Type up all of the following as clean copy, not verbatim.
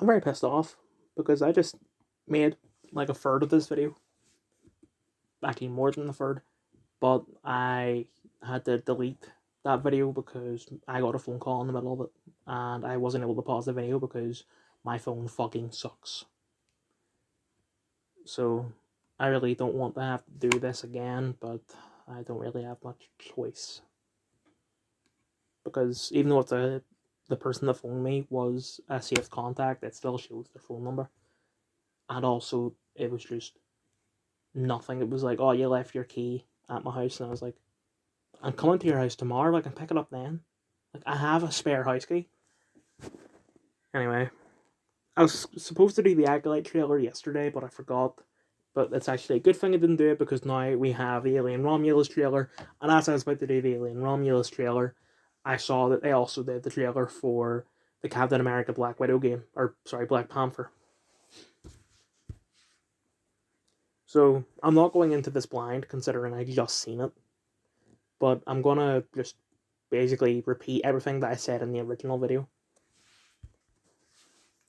I'm very pissed off because I just made like a third of this video, actually more than a third, but I had to delete that video because I got a phone call in the middle of it and I wasn't able to pause the video because my phone fucking sucks. So I really don't want to have to do this again, but I don't really have much choice. Because even though the person that phoned me was a safe contact, it still shows their phone number. And also, it was just nothing. It was like, oh, you left your key at my house. And I was like, I'm coming to your house tomorrow. I can pick it up then. Like, I have a spare house key. Anyway, I was supposed to do the Acolyte trailer yesterday, but I forgot. But it's actually a good thing I didn't do it because now we have the Alien Romulus trailer. And as I was about to do the Alien Romulus trailer, I saw that they also did the trailer for the Captain America Black Widow game. Or, sorry, Black Panther. So, I'm not going into this blind, considering I just seen it. But I'm gonna just basically repeat everything that I said in the original video.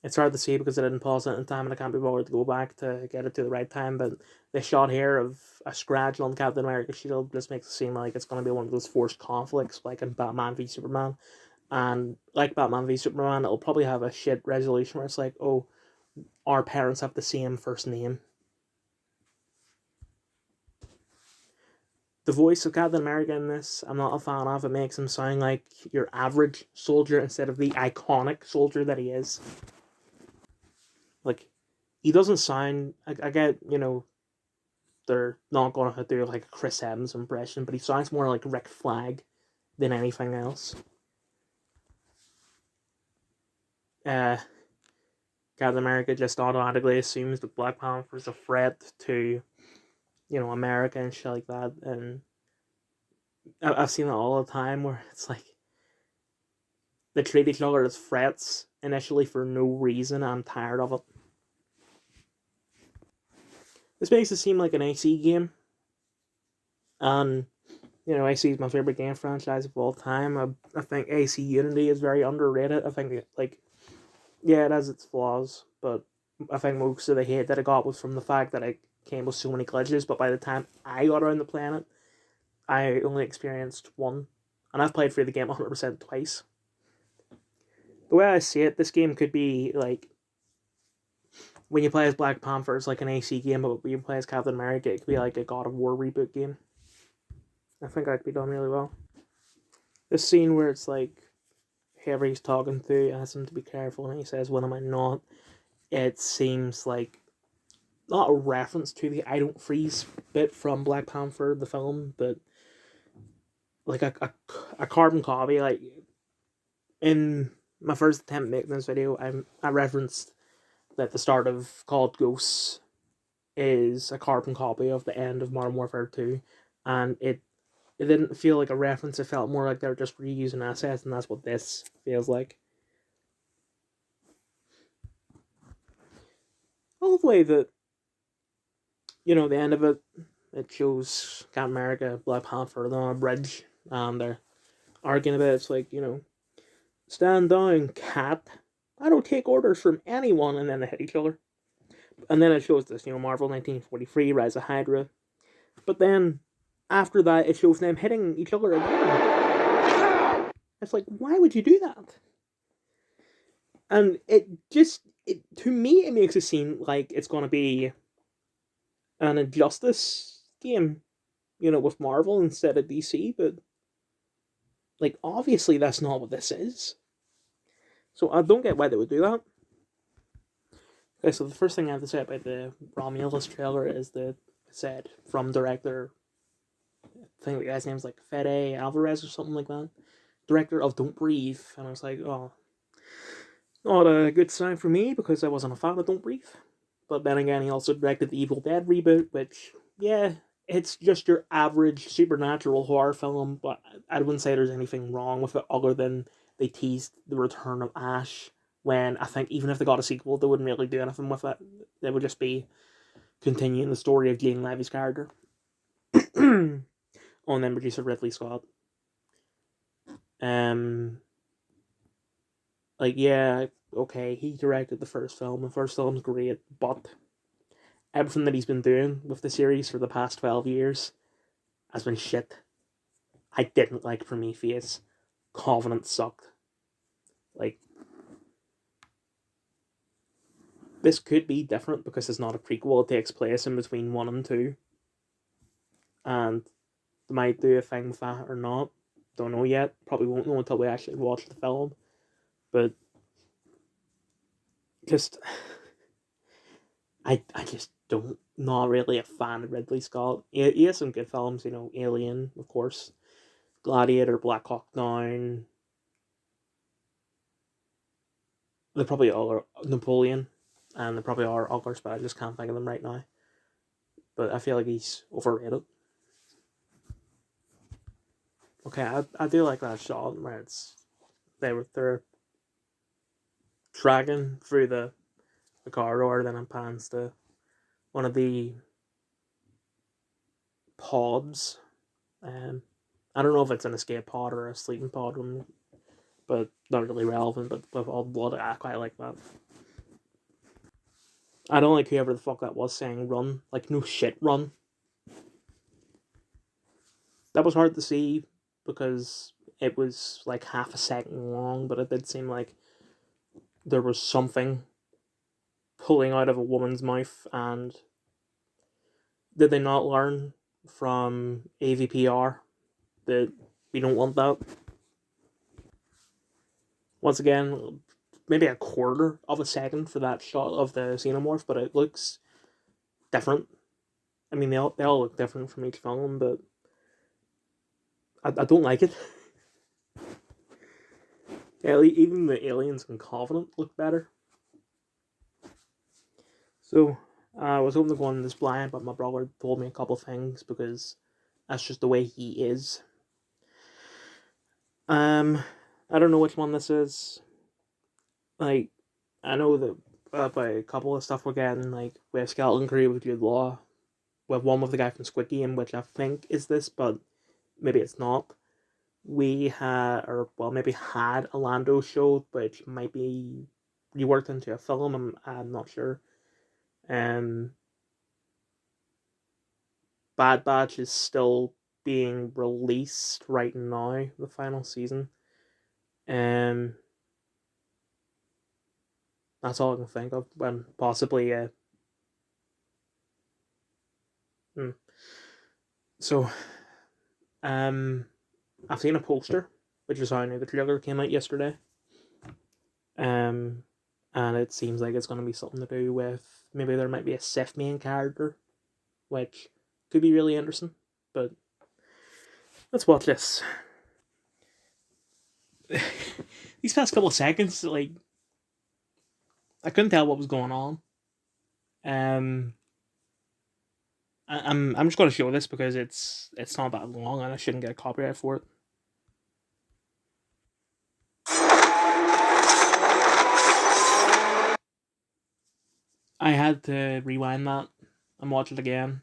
It's hard to see because I didn't pause it in time and I can't be bothered to go back to get it to the right time, but the shot here of a scratch on Captain America's shield just makes it seem like it's going to be one of those forced conflicts like in Batman v Superman. And like Batman v Superman, it'll probably have a shit resolution where it's like, oh, our parents have the same first name. The voice of Captain America in this, I'm not a fan of. It makes him sound like your average soldier instead of the iconic soldier that he is. Like, he doesn't sound... I get, you know, they're not going to do like a Chris Evans impression, but he sounds more like Rick Flag than anything else. Captain America just automatically assumes that Black Panther is a threat to, you know, America and shit like that, and I've seen it all the time where it's like they treat each other as threats initially for no reason. I'm tired of it. This makes it seem like an AC game, and you know, AC is my favorite game franchise of all time. I think AC Unity is very underrated. I think like, yeah, it has its flaws, but I think most of the hate that it got was from the fact that it came with so many glitches. But by the time I got around the planet, I only experienced one, and I've played through the game 100% twice. The way I see it, this game could be like, when you play as Black Panther, it's like an AC game, but when you play as Captain America, it could be like a God of War reboot game. I think that could be done really well. This scene where it's like, whoever he's talking to asks him to be careful, and he says, "When am I not?" It seems like not a reference to the "I don't freeze" bit from Black Panther the film, but like a carbon copy. Like in my first attempt making this video, I referenced that the start of Called Ghosts is a carbon copy of the end of Modern Warfare 2, and it didn't feel like a reference. It felt more like they were just reusing assets, and that's what this feels like. I love the way that, you know, the end of it, it shows Captain America, Black Panther, they're on a bridge, and they're arguing about it. It's like, you know, stand down, cat. I don't take orders from anyone, and then they hit each other. And then it shows this, you know, Marvel 1943, Rise of Hydra. But then, after that, it shows them hitting each other again. It's like, why would you do that? And to me, it makes it seem like it's going to be an Injustice game, you know, with Marvel instead of DC, but, like, obviously that's not what this is. So I don't get why they would do that. Okay, so the first thing I have to say about the Romulus trailer is that it said from director, I think the guy's name's like Fede Alvarez or something like that, director of Don't Breathe, and I was like, oh, not a good sign for me because I wasn't a fan of Don't Breathe. But then again, he also directed the Evil Dead reboot, which, yeah, it's just your average supernatural horror film, but I wouldn't say there's anything wrong with it other than they teased the return of Ash, when I think even if they got a sequel, they wouldn't really do anything with it. They would just be continuing the story of Jane Levy's character. On then producer Ridley Scott. Like, yeah, okay, he directed the first film. The first film's great, but everything that he's been doing with the series for the past 12 years has been shit. I didn't like Prometheus. Covenant sucked. Like, this could be different because it's not a prequel. It takes place in between 1 and 2. And they might do a thing with that or not. Don't know yet. Probably won't know until we actually watch the film. But just I just don't not really a fan of Ridley Scott. He has some good films, Alien, of course, Gladiator, Black Hawk Down. They probably all are Napoleon, and they probably are others, but I just can't think of them right now. But I feel like he's overrated. Okay, I do like that shot where they're dragging through the corridor, then it pans to one of the pods. I don't know if it's an escape pod or a sleeping pod, but not really relevant. But with all the blood, I quite like that. I don't like whoever the fuck that was saying run. Like, no shit, run. That was hard to see because it was like half a second long, but it did seem like there was something pulling out of a woman's mouth. And did they not learn from AVPR that we don't want that? Once again, maybe a quarter of a second for that shot of the xenomorph, but it looks different. I mean, they all look different from each film, but I don't like it. Even the aliens in Covenant look better. So I was hoping to go on this blind, but my brother told me a couple things because that's just the way he is. I don't know which one this is. Like, I know that by a couple of stuff we're getting, like we have Skeleton Crew with Jude Law, we have one with the guy from Squid Game, which I think is this, but maybe it's not. We had, or well, maybe had a Lando show, which might be reworked into a film. I'm not sure. Bad Batch is still being released right now, the final season. Um, that's all I can think of. When possibly, hmm. So, um, I've seen a poster, which is how I knew the trailer came out yesterday. Um, and it seems like it's going to be something to do with maybe there might be a Sith main character, which could be really interesting. But let's watch this. These past couple of seconds, like I couldn't tell what was going on. Um, I'm just going to show this because it's not that long and I shouldn't get a copyright for it. I had to rewind that and watch it again,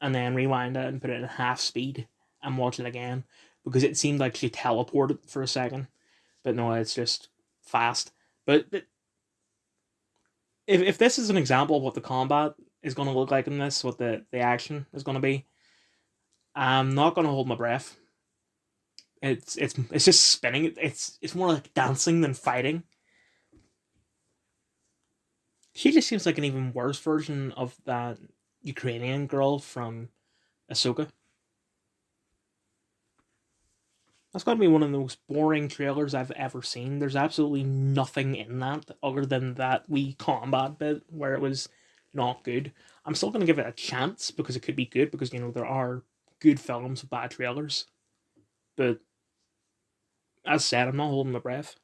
and then rewind it and put it in half speed and watch it again because it seemed like she teleported for a second, but no, it's just fast. But if this is an example of what the combat is going to look like in this, what the action is going to be, I'm not going to hold my breath. It's just spinning. It's more like dancing than fighting. She just seems like an even worse version of that Ukrainian girl from Ahsoka. That's got to be one of the most boring trailers I've ever seen. There's absolutely nothing in that other than that wee combat bit where it was not good. I'm still going to give it a chance because it could be good because, there are good films with bad trailers. But as said, I'm not holding my breath.